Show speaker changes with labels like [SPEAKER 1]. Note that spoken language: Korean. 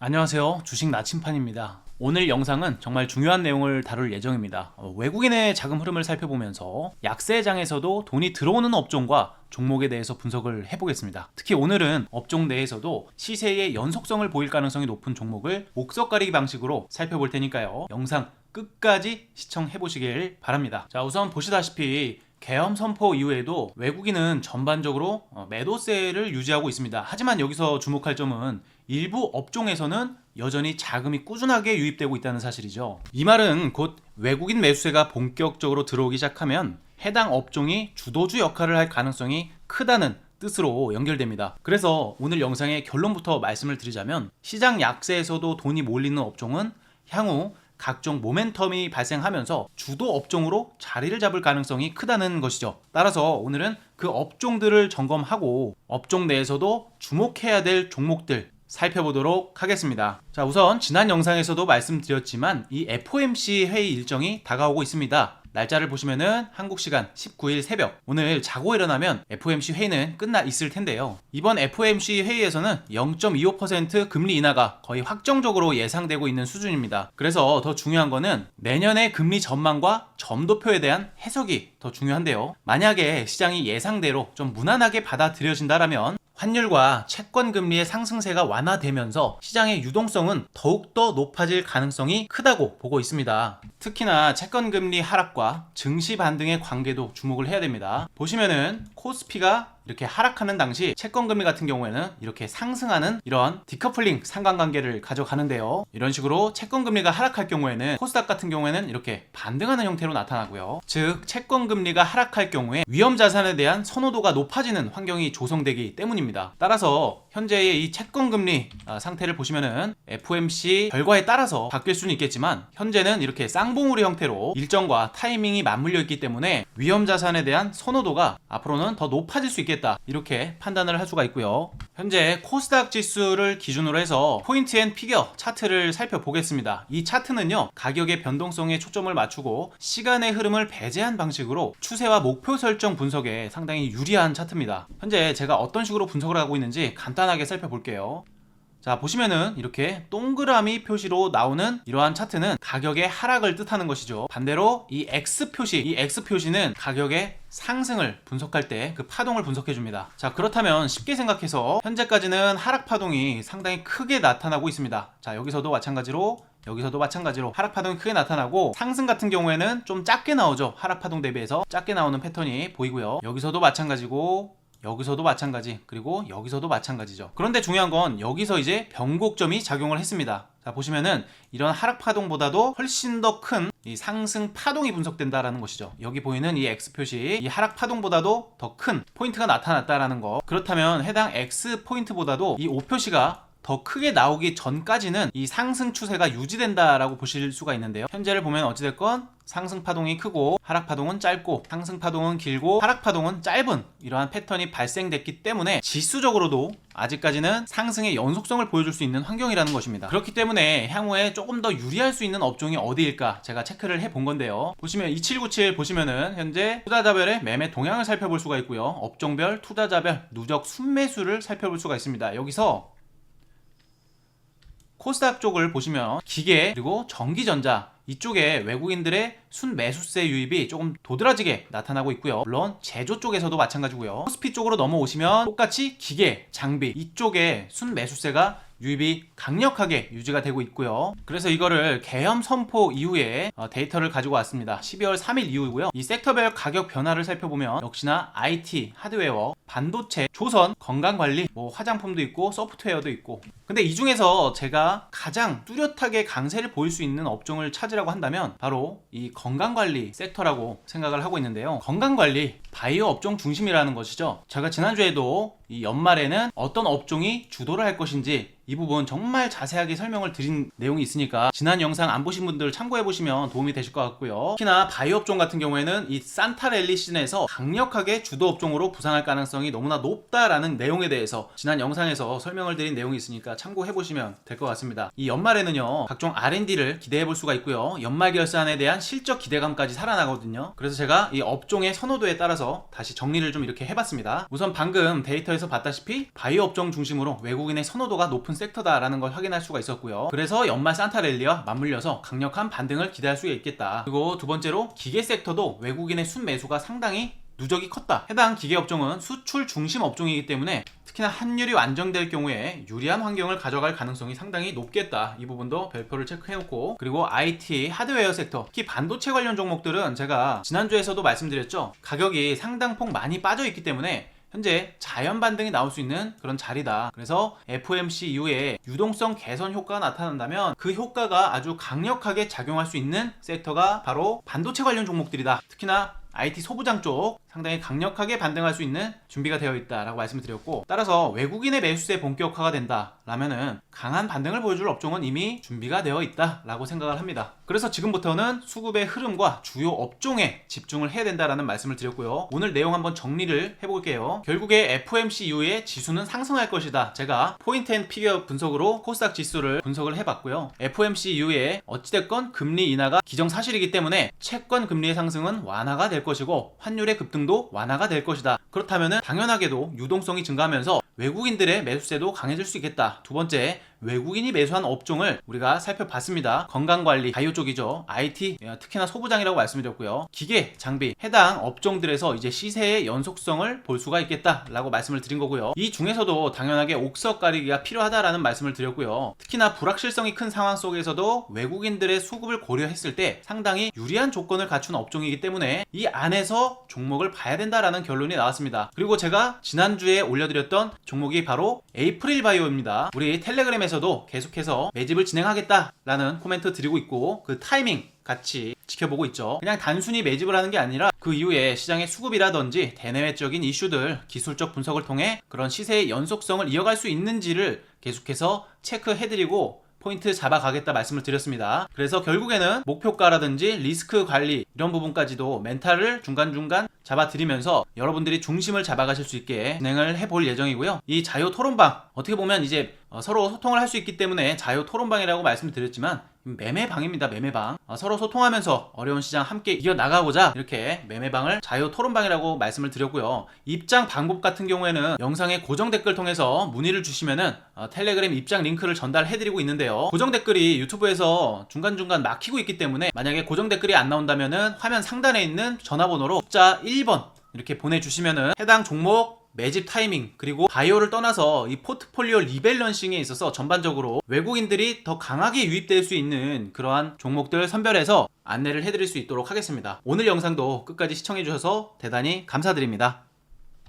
[SPEAKER 1] 안녕하세요. 주식 나침판입니다. 오늘 영상은 정말 중요한 내용을 다룰 예정입니다. 외국인의 자금 흐름을 살펴보면서 약세장에서도 돈이 들어오는 업종과 종목에 대해서 분석을 해보겠습니다. 특히 오늘은 업종 내에서도 시세의 연속성을 보일 가능성이 높은 종목을 목석 가리기 방식으로 살펴볼 테니까요. 영상 끝까지 시청해보시길 바랍니다. 자, 우선 보시다시피 계엄 선포 이후에도 외국인은 전반적으로 매도세를 유지하고 있습니다. 하지만 여기서 주목할 점은 일부 업종에서는 여전히 자금이 꾸준하게 유입되고 있다는 사실이죠. 이 말은 곧 외국인 매수세가 본격적으로 들어오기 시작하면 해당 업종이 주도주 역할을 할 가능성이 크다는 뜻으로 연결됩니다. 그래서 오늘 영상의 결론부터 말씀을 드리자면 시장 약세에서도 돈이 몰리는 업종은 향후 각종 모멘텀이 발생하면서 주도 업종으로 자리를 잡을 가능성이 크다는 것이죠. 따라서 오늘은 그 업종들을 점검하고 업종 내에서도 주목해야 될 종목들 살펴보도록 하겠습니다. 자, 우선 지난 영상에서도 말씀드렸지만 이 FOMC 회의 일정이 다가오고 있습니다. 날짜를 보시면은 한국 시간 19일 새벽, 오늘 자고 일어나면 FOMC 회의는 끝나 있을 텐데요. 이번 FOMC 회의에서는 0.25% 금리 인하가 거의 확정적으로 예상되고 있는 수준입니다. 그래서 더 중요한 거는 내년의 금리 전망과 점도표에 대한 해석이 더 중요한데요. 만약에 시장이 예상대로 좀 무난하게 받아들여진다라면 환율과 채권 금리의 상승세가 완화되면서 시장의 유동성은 더욱더 높아질 가능성이 크다고 보고 있습니다. 특히나 채권 금리 하락과 증시 반등의 관계도 주목을 해야 됩니다. 보시면은 코스피가 이렇게 하락하는 당시 채권 금리 같은 경우에는 이렇게 상승하는 이런 디커플링 상관관계를 가져가는데요. 이런 식으로 채권 금리가 하락할 경우에는 코스닥 같은 경우에는 이렇게 반등하는 형태로 나타나고요. 즉 채권 금리가 하락할 경우에 위험 자산에 대한 선호도가 높아지는 환경이 조성되기 때문입니다. 따라서 현재의 이 채권 금리 상태를 보시면은 FOMC 결과에 따라서 바뀔 수는 있겠지만 현재는 이렇게 쌍봉우리 형태로 일정과 타이밍이 맞물려 있기 때문에 위험 자산에 대한 선호도가 앞으로는 더 높아질 수 있겠다, 이렇게 판단을 할 수가 있고요. 현재 코스닥 지수를 기준으로 해서 포인트 앤 피겨 차트를 살펴보겠습니다. 이 차트는요, 가격의 변동성에 초점을 맞추고 시간의 흐름을 배제한 방식으로 추세와 목표 설정 분석에 상당히 유리한 차트입니다. 현재 제가 어떤 식으로 분석을 하고 있는지 간단하게 살펴볼게요. 자, 보시면은 이렇게 동그라미 표시로 나오는 이러한 차트는 가격의 하락을 뜻하는 것이죠. 반대로 이 X 표시는 가격의 상승을 분석할 때 그 파동을 분석해 줍니다. 자, 그렇다면 쉽게 생각해서 현재까지는 하락 파동이 상당히 크게 나타나고 있습니다. 자, 여기서도 마찬가지로 하락 파동이 크게 나타나고 상승 같은 경우에는 좀 작게 나오죠. 하락 파동 대비해서 작게 나오는 패턴이 보이고요. 여기서도 마찬가지고 여기서도 마찬가지, 그리고 여기서도 마찬가지죠. 그런데 중요한 건 여기서 이제 변곡점이 작용을 했습니다. 자, 보시면은 이런 하락 파동보다도 훨씬 더 큰 이 상승 파동이 분석된다라는 것이죠. 여기 보이는 이 X 표시, 이 하락 파동보다도 더 큰 포인트가 나타났다라는 거. 그렇다면 해당 X 포인트보다도 이 O 표시가 더 크게 나오기 전까지는 이 상승 추세가 유지된다라고 보실 수가 있는데요. 현재를 보면 어찌됐건 상승 파동이 크고 하락 파동은 짧고 상승 파동은 길고 하락 파동은 짧은 이러한 패턴이 발생됐기 때문에 지수적으로도 아직까지는 상승의 연속성을 보여줄 수 있는 환경이라는 것입니다. 그렇기 때문에 향후에 조금 더 유리할 수 있는 업종이 어디일까 제가 체크를 해본 건데요. 보시면 2797 보시면은 현재 투자자별의 매매 동향을 살펴볼 수가 있고요. 업종별 투자자별 누적 순매수를 살펴볼 수가 있습니다. 여기서 코스닥 쪽을 보시면 기계 그리고 전기전자 이쪽에 외국인들의 순매수세 유입이 조금 도드라지게 나타나고 있고요. 물론 제조 쪽에서도 마찬가지고요. 코스피 쪽으로 넘어오시면 똑같이 기계, 장비 이쪽에 순매수세가 유입이 강력하게 유지가 되고 있고요. 그래서 이거를 계엄 선포 이후에 데이터를 가지고 왔습니다. 12월 3일 이후고요. 이 섹터별 가격 변화를 살펴보면 역시나 IT, 하드웨어, 반도체, 조선, 건강관리, 화장품도 있고 소프트웨어도 있고, 근데 이 중에서 제가 가장 뚜렷하게 강세를 보일 수 있는 업종을 찾으라고 한다면 바로 이 건강관리 섹터라고 생각을 하고 있는데요. 건강관리, 바이오 업종 중심이라는 것이죠. 제가 지난주에도 이 연말에는 어떤 업종이 주도를 할 것인지 이 부분 정말 자세하게 설명을 드린 내용이 있으니까 지난 영상 안 보신 분들 참고해보시면 도움이 되실 것 같고요. 특히나 바이오 업종 같은 경우에는 이 산타랠리 시즌에서 강력하게 주도 업종으로 부상할 가능성이 너무나 높다라는 내용에 대해서 지난 영상에서 설명을 드린 내용이 있으니까 참고해보시면 될 것 같습니다. 이 연말에는요, 각종 R&D를 기대해볼 수가 있고요. 연말 결산에 대한 실적 기대감까지 살아나거든요. 그래서 제가 이 업종의 선호도에 따라서 다시 정리를 좀 이렇게 해봤습니다. 우선 방금 데이터에서 그래프에서 봤다시피 바이오 업종 중심으로 외국인의 선호도가 높은 섹터다라는 걸 확인할 수가 있었고요. 그래서 연말 산타랠리와 맞물려서 강력한 반등을 기대할 수 있겠다. 그리고 두 번째로 기계 섹터도 외국인의 순매수가 상당히 누적이 컸다. 해당 기계 업종은 수출 중심 업종이기 때문에 특히나 환율이 안정될 경우에 유리한 환경을 가져갈 가능성이 상당히 높겠다. 이 부분도 별표를 체크해놓고, 그리고 IT, 하드웨어 섹터, 특히 반도체 관련 종목들은 제가 지난주에서도 말씀드렸죠. 가격이 상당폭 많이 빠져있기 때문에 현재 자연 반등이 나올 수 있는 그런 자리다. 그래서 FOMC 이후에 유동성 개선 효과가 나타난다면 그 효과가 아주 강력하게 작용할 수 있는 섹터가 바로 반도체 관련 종목들이다. 특히나 IT 소부장 쪽 상당히 강력하게 반등할 수 있는 준비가 되어 있다라고 말씀을 드렸고, 따라서 외국인의 매수세 본격화가 된다라면은 강한 반등을 보여줄 업종은 이미 준비가 되어 있다라고 생각을 합니다. 그래서 지금부터는 수급의 흐름과 주요 업종에 집중을 해야 된다라는 말씀을 드렸고요. 오늘 내용 한번 정리를 해볼게요. 결국에 FOMC 이후에 지수는 상승할 것이다. 제가 포인트 앤 피겨 분석으로 코스닥 지수를 분석을 해봤고요. FOMC 이후에 어찌됐건 금리 인하가 기정사실이기 때문에 채권 금리의 상승은 완화가 될 것이고 환율의 급등도 완화가 될 것이다. 그렇다면 당연하게도 유동성이 증가하면서 외국인들의 매수세도 강해질 수 있겠다. 두 번째, 외국인이 매수한 업종을 우리가 살펴봤습니다. 건강관리, 바이오 쪽이죠. IT, 특히나 소부장이라고 말씀드렸고요. 기계, 장비, 해당 업종들에서 이제 시세의 연속성을 볼 수가 있겠다라고 말씀을 드린 거고요. 이 중에서도 당연하게 옥석 가리기가 필요하다라는 말씀을 드렸고요. 특히나 불확실성이 큰 상황 속에서도 외국인들의 수급을 고려했을 때 상당히 유리한 조건을 갖춘 업종이기 때문에 이 안에서 종목을 봐야 된다라는 결론이 나왔습니다. 그리고 제가 지난주에 올려드렸던 종목이 바로 에이프릴 바이오입니다. 우리 텔레그램에서도 계속해서 매집을 진행하겠다라는 코멘트 드리고 있고, 그 타이밍 같이 지켜보고 있죠. 그냥 단순히 매집을 하는 게 아니라 그 이후에 시장의 수급이라든지 대내외적인 이슈들, 기술적 분석을 통해 그런 시세의 연속성을 이어갈 수 있는지를 계속해서 체크해드리고 포인트 잡아가겠다 말씀을 드렸습니다. 그래서 결국에는 목표가라든지 리스크 관리 이런 부분까지도 멘탈을 중간중간 잡아드리면서 여러분들이 중심을 잡아가실 수 있게 진행을 해볼 예정이고요. 이 자유 토론방, 어떻게 보면 이제 서로 소통을 할 수 있기 때문에 자유 토론방이라고 말씀드렸지만 매매방입니다. 매매방. 서로 소통하면서 어려운 시장 함께 이겨나가고자 이렇게 매매방을 자유 토론방이라고 말씀을 드렸고요. 입장 방법 같은 경우에는 영상의 고정 댓글 통해서 문의를 주시면은 텔레그램 입장 링크를 전달해드리고 있는데요. 고정 댓글이 유튜브에서 중간중간 막히고 있기 때문에 만약에 고정 댓글이 안 나온다면은 화면 상단에 있는 전화번호로 숫자 1번 이렇게 보내주시면은 해당 종목 매집 타이밍, 그리고 바이오를 떠나서 이 포트폴리오 리밸런싱에 있어서 전반적으로 외국인들이 더 강하게 유입될 수 있는 그러한 종목들 선별해서 안내를 해드릴 수 있도록 하겠습니다. 오늘 영상도 끝까지 시청해주셔서 대단히 감사드립니다.